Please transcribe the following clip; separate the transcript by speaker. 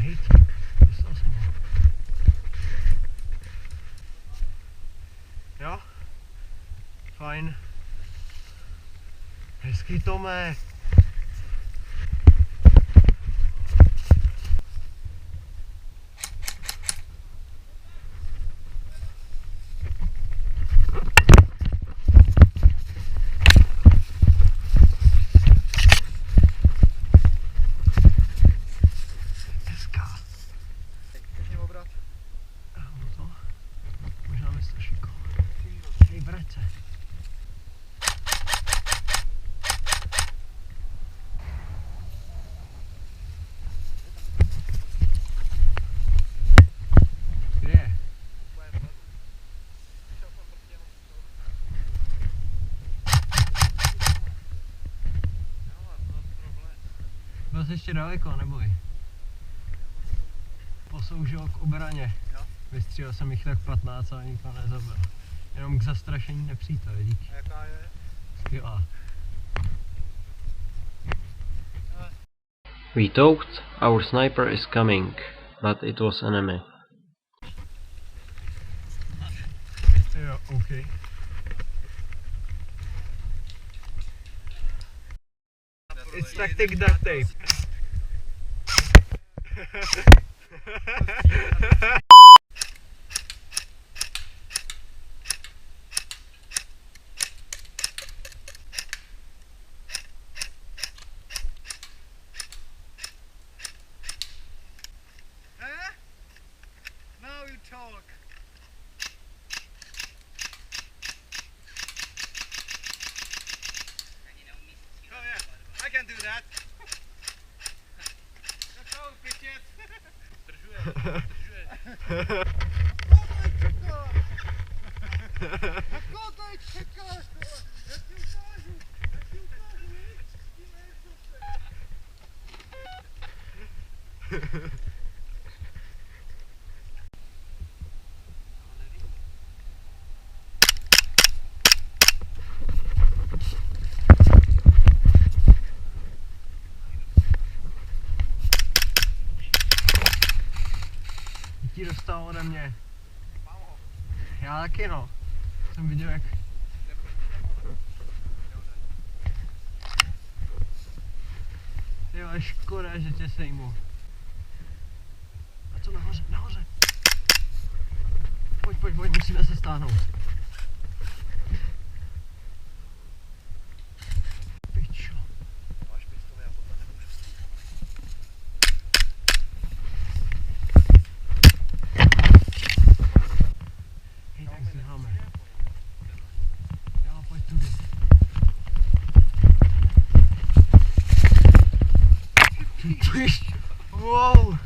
Speaker 1: hejtík. Dostal jsem ho. Jo? Fajn. Hezký, Tome. Byl jsi ještě daleko, neboj. Posloužil k obraně. Vystřílel jsem jich tak 15 a nikdo nezabil. Jenom k zastrašení nepřítele, díky.
Speaker 2: A jaká je?
Speaker 1: Skvělá.
Speaker 3: We talked, our sniper is coming, but it was enemy.
Speaker 1: Jo, OK. It's tactic duct tape.
Speaker 2: Now you talk. Oh yeah, I can do that. Let's go, bitches. Držuje. Jako tady čekáš, vole. Já ti ukážu, víš? Tím Airsoftem.
Speaker 1: Ti dostal ode mě. Já taky, no. Jsem viděl, jak... Jo, škoda, že tě sejmu. A co nahoře? Nahoře! Pojď, musíme se stáhnout. Pičo.
Speaker 2: Máš pistoli, já tohle nemůžu stíhat.
Speaker 1: Hej, tak zdáme. Jo, pojď tudy. Wow!